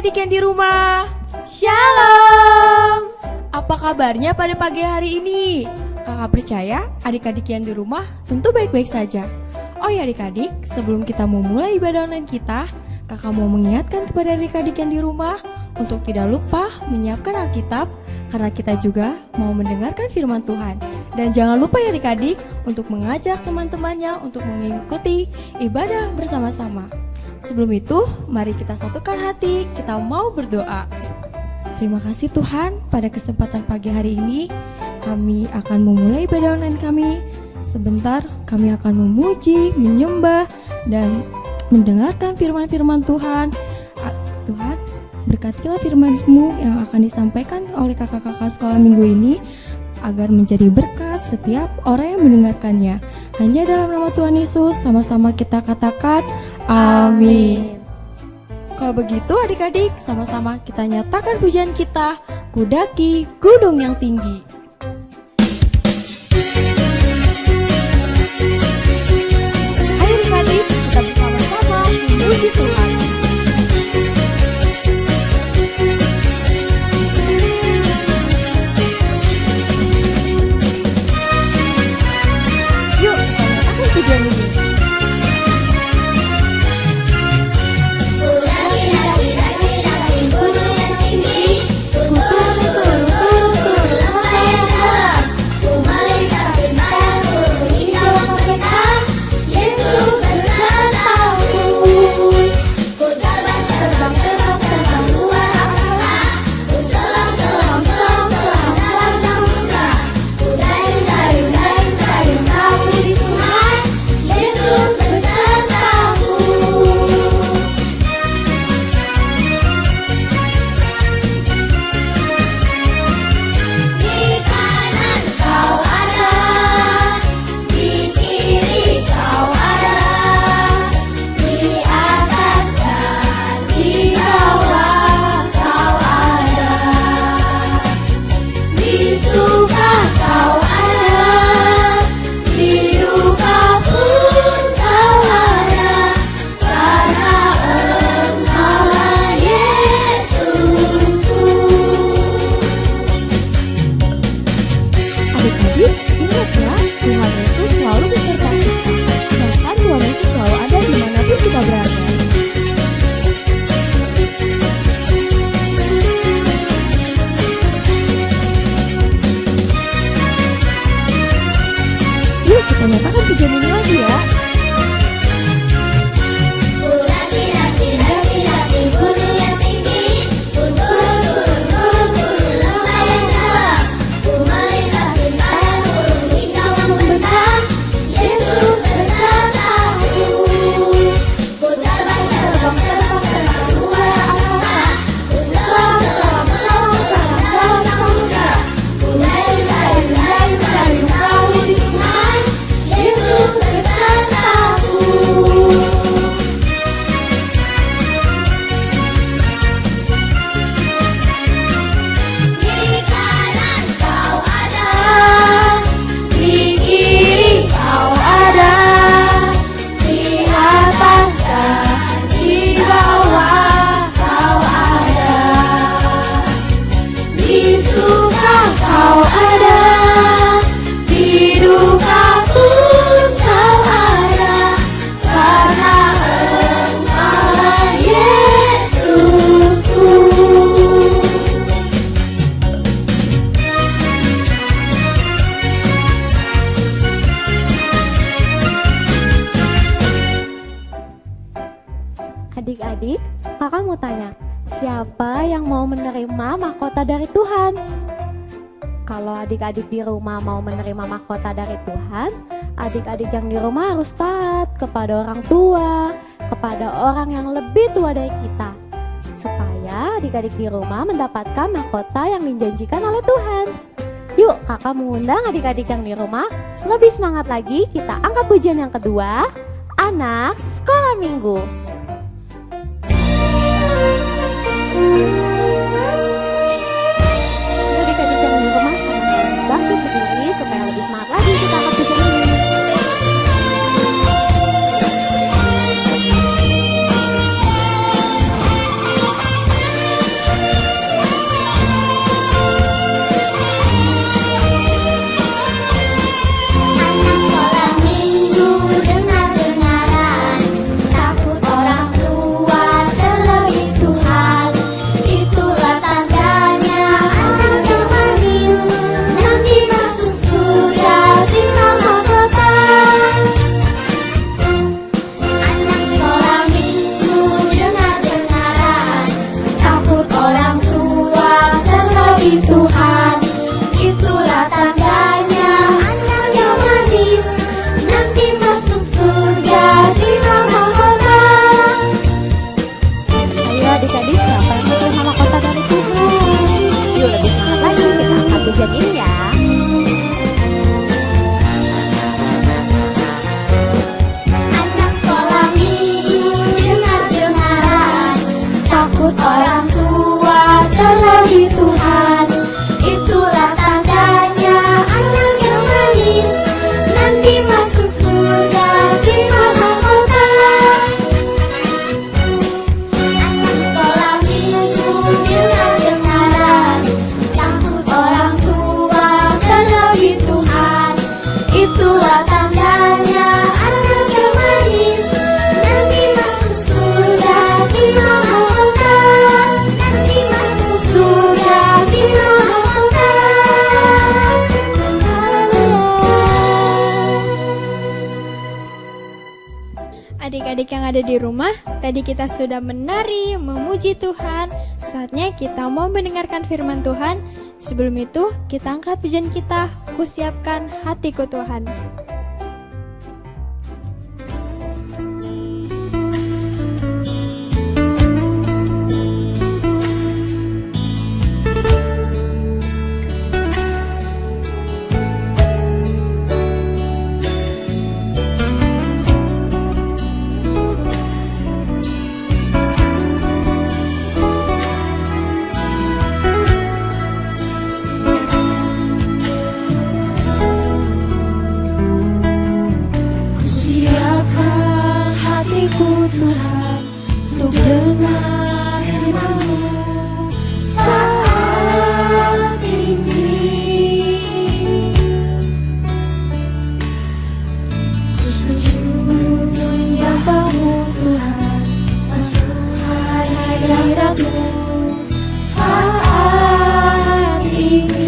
adik-adik yang di rumah. Shalom. Apa kabarnya pada pagi hari ini? Kakak percaya adik-adik yang di rumah tentu baik-baik saja. Oh ya adik-adik, sebelum kita memulai ibadah online kita, kakak mau mengingatkan kepada adik-adik yang di rumah untuk tidak lupa menyiapkan Alkitab, karena kita juga mau mendengarkan firman Tuhan. Dan jangan lupa ya adik-adik untuk mengajak teman-temannya untuk mengikuti ibadah bersama-sama. Sebelum itu, mari kita satukan hati, kita mau berdoa. Terima kasih Tuhan, pada kesempatan pagi hari ini kami akan memulai ibadah online kami. Sebentar kami akan memuji, menyembah, dan mendengarkan firman-firman Tuhan. Tuhan, berkatilah firman-Mu yang akan disampaikan oleh kakak-kakak sekolah minggu ini, agar menjadi berkat setiap orang yang mendengarkannya. Hanya dalam nama Tuhan Yesus, sama-sama kita katakan, amin. Kalau begitu adik-adik, sama-sama kita nyatakan pujian kita, Kudaki Gunung yang Tinggi. Ayo adik-adik, kita bersama-sama memuji Tuhan. Yuk, kita nyatakan pujian ini. Nyatakan pujian ini lagi ya. Adik-adik, kakak mau tanya, siapa yang mau menerima mahkota dari Tuhan? Kalau adik-adik di rumah mau menerima mahkota dari Tuhan, adik-adik yang di rumah harus taat kepada orang tua, kepada orang yang lebih tua dari kita, supaya adik-adik di rumah mendapatkan mahkota yang dijanjikan oleh Tuhan. Yuk, kakak mengundang adik-adik yang di rumah lebih semangat lagi. Kita angkat pujian yang kedua, Anak Sekolah Minggu. Adik-adik yang di rumah sama-sama bangkit berdiri supaya lebih semangat lagi kita angkat pujian ini. adik-adik siapa yang menerima mahkota dari Tuhan? Yuk lebih semangat lagi, kita angkat pujian ini ya. Anak sekolah minggu dengar-dengaran, takut orang tua terlebih Tuhan. Itulah tandanya anak yang manis, nanti masuk surga terima mahkota. Anak sekolah minggu dengar-dengaran, takut orang tua terlebih Tuhan. Itulah tandanya anak yang manis, nanti masuk surga terima mahkota. Nanti masuk surga terima mahkota. Adik-adik yang ada di rumah, tadi kita sudah menari, memuji Tuhan. Saatnya kita mau mendengarkan firman Tuhan. Sebelum itu, kita angkat pujian kita, Kusiapkan hatiku Tuhan. Siapkan hatiku Tuhan untuk dengar firman-Mu saat ini. Ku sujud menyembah-Mu Tuhan, masuk hadirat-Mu saat ini.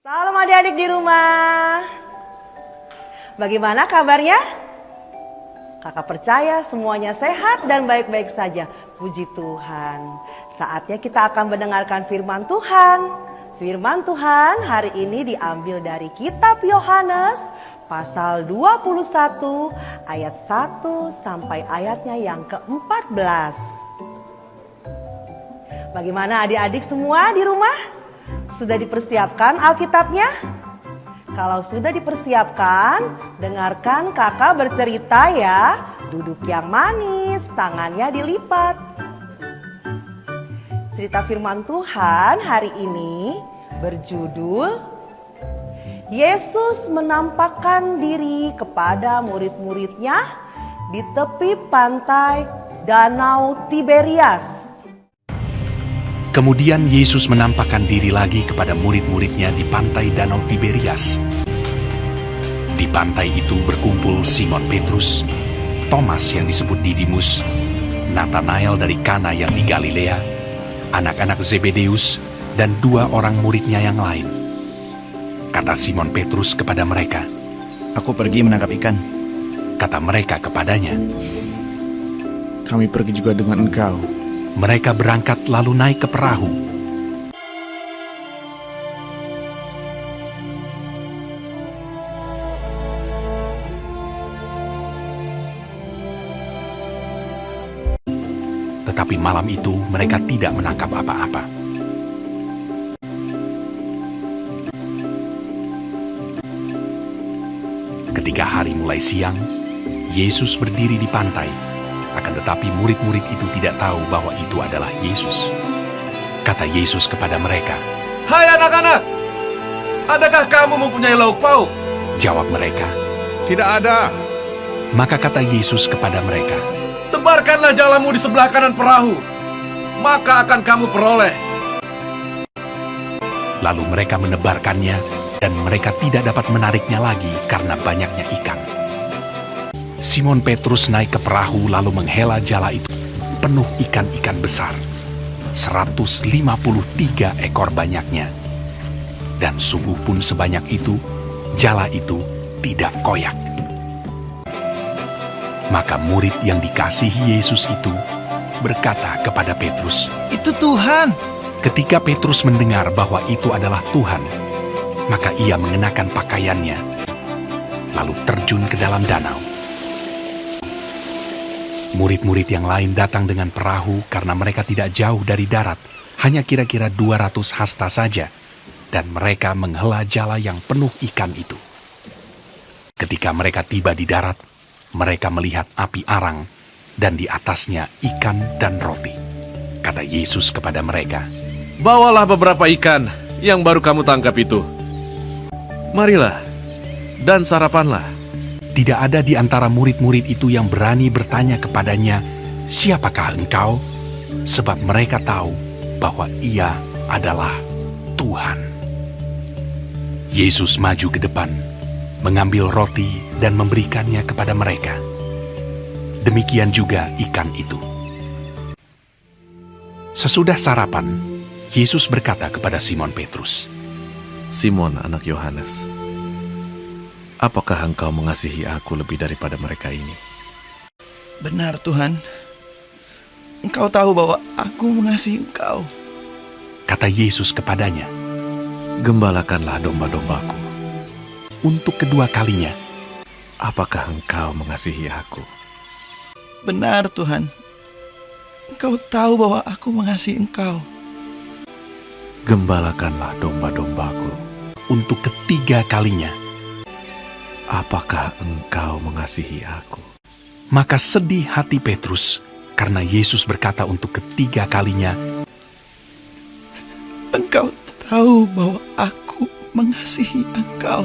Salam adik-adik di rumah. Bagaimana kabarnya? Kakak percaya semuanya sehat dan baik-baik saja. Puji Tuhan. Saatnya kita akan mendengarkan firman Tuhan. Firman Tuhan hari ini diambil dari kitab Yohanes pasal 21 ayat 1 sampai ayatnya yang ke-14. Bagaimana adik-adik semua di rumah? Sudah dipersiapkan Alkitabnya? Kalau sudah dipersiapkan, dengarkan kakak bercerita ya. Duduk yang manis, tangannya dilipat. Cerita firman Tuhan hari ini berjudul Yesus menampakkan diri kepada murid-muridnya di tepi pantai Danau Tiberias. Kemudian Yesus menampakkan diri lagi kepada murid-muridnya di pantai Danau Tiberias. Di pantai itu berkumpul Simon Petrus, Thomas yang disebut Didimus, Nathanael dari Kana yang di Galilea, anak-anak Zebedeus, dan 2 orang muridnya yang lain. Kata Simon Petrus kepada mereka, Aku pergi menangkap ikan. kata mereka kepadanya. Kami pergi juga dengan engkau. Mereka berangkat lalu naik ke perahu. Tetapi malam itu mereka tidak menangkap apa-apa. Ketika hari mulai siang, Yesus berdiri di pantai. Akan tetapi murid-murid itu tidak tahu bahwa itu adalah Yesus. Kata Yesus kepada mereka, Hai anak-anak, adakah kamu mempunyai lauk pauk? Jawab mereka. Tidak ada. Maka kata Yesus kepada mereka, Tebarkanlah jalamu di sebelah kanan perahu, maka akan kamu peroleh. Lalu mereka menebarkannya, dan mereka tidak dapat menariknya lagi karena banyaknya ikan. Simon Petrus naik ke perahu lalu menghela jala itu, penuh ikan-ikan besar, 153 ekor banyaknya. Dan sungguh pun sebanyak itu, jala itu tidak koyak. Maka murid yang dikasihi Yesus itu berkata kepada Petrus, Itu Tuhan. ketika Petrus mendengar bahwa itu adalah Tuhan, maka ia mengenakan pakaiannya, lalu terjun ke dalam danau. Murid-murid yang lain datang dengan perahu karena mereka tidak jauh dari darat, hanya kira-kira 200 hasta saja, dan mereka menghela jala yang penuh ikan itu. Ketika mereka tiba di darat, mereka melihat api arang, dan di atasnya ikan dan roti. Kata Yesus kepada mereka, Bawalah beberapa ikan yang baru kamu tangkap itu. Marilah, dan sarapanlah. tidak ada di antara murid-murid itu yang berani bertanya kepadanya, "Siapakah engkau?" Sebab mereka tahu bahwa ia adalah Tuhan. Yesus maju ke depan, mengambil roti dan memberikannya kepada mereka. Demikian juga ikan itu. Sesudah sarapan, Yesus berkata kepada Simon Petrus, Simon anak Yohanes, apakah engkau mengasihi aku lebih daripada mereka ini? Benar Tuhan, Engkau tahu bahwa aku mengasihi Engkau. kata Yesus kepadanya. Gembalakanlah domba-dombaku. Untuk kedua kalinya, Apakah engkau mengasihi aku? Benar Tuhan, Engkau tahu bahwa aku mengasihi Engkau. Gembalakanlah domba-dombaku. untuk ketiga kalinya. Apakah engkau mengasihi aku? Maka sedih hati Petrus karena Yesus berkata untuk ketiga kalinya, Engkau tahu bahwa aku mengasihi Engkau.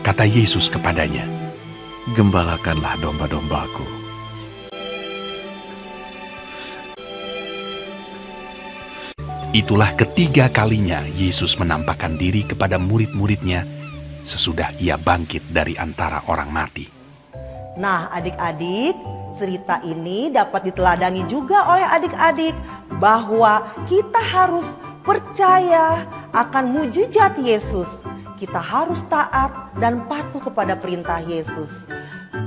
kata Yesus kepadanya. Gembalakanlah domba-dombaku. Itulah ketiga kalinya Yesus menampakkan diri kepada murid-muridnya sesudah ia bangkit dari antara orang mati. Nah, adik-adik, cerita ini dapat diteladani juga oleh adik-adik bahwa kita harus percaya akan mujizat Yesus. Kita harus taat dan patuh kepada perintah Yesus.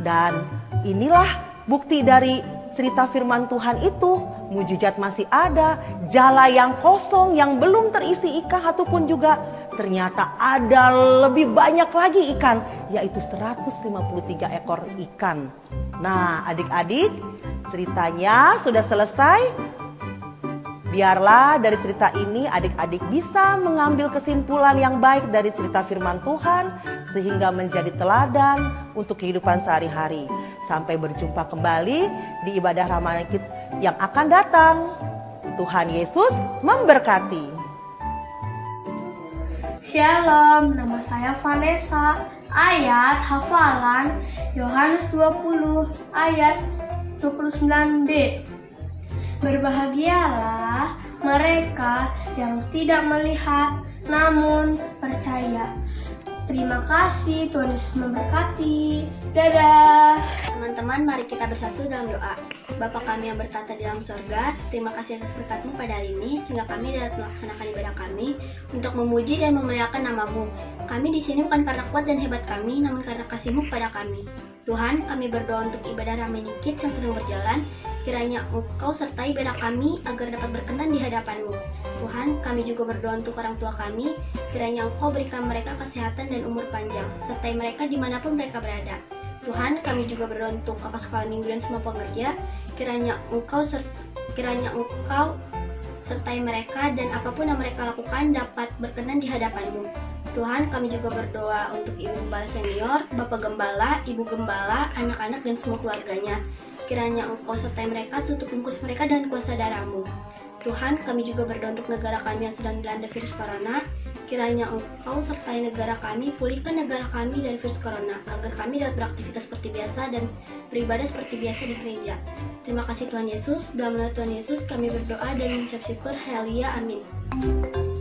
Dan inilah bukti dari cerita firman Tuhan itu. Mujizat masih ada, jala yang kosong yang belum terisi ikan ataupun juga ternyata ada lebih banyak lagi ikan, yaitu 153 ekor ikan. Nah, adik-adik, ceritanya sudah selesai. Biarlah dari cerita ini adik-adik bisa mengambil kesimpulan yang baik dari cerita firman Tuhan sehingga menjadi teladan untuk kehidupan sehari-hari. Sampai berjumpa kembali di ibadah Ramadan kita yang akan datang. Tuhan Yesus memberkati. Shalom, nama saya Vanessa. Ayat hafalan Yohanes 20 ayat 29b. Berbahagialah mereka yang tidak melihat namun percaya. Terima kasih, Tuhan Yesus memberkati. Dadah. Teman-teman, mari kita bersatu dalam doa. Bapa kami yang bertata di dalam sorga, terima kasih atas berkat-Mu pada hari ini, sehingga kami dapat melaksanakan ibadah kami untuk memuji dan memuliakan nama-Mu. Kami di sini bukan karena kuat dan hebat kami, namun karena kasih-Mu kepada kami. Tuhan, kami berdoa untuk ibadah Ramai Kids yang sedang berjalan, kiranya Engkau sertai ibadah kami agar dapat berkenan di hadapan-Mu. Tuhan, kami juga berdoa untuk orang tua kami, kiranya Engkau berikan mereka kesehatan dan umur panjang, sertai mereka dimanapun mereka berada. Tuhan, kami juga berdoa untuk kakak sekolah minggu dan semua pengerja, kiranya Engkau sertai mereka dan apapun yang mereka lakukan dapat berkenan di hadapan-Mu. Tuhan, kami juga berdoa untuk Ibu Gembala Senior, Bapak Gembala, Ibu Gembala, anak-anak dan semua keluarganya. Kiranya Engkau sertai mereka, tutup bungkus mereka dengan kuasa darah-Mu. Tuhan, kami juga berdoa untuk negara kami yang sedang dilanda virus corona. Kiranya Engkau sertai negara kami, pulihkan negara kami dari virus corona, agar kami dapat beraktivitas seperti biasa dan beribadah seperti biasa di gereja. Terima kasih Tuhan Yesus, dalam nama Tuhan Yesus kami berdoa dan mengucap syukur, haleluya, amin.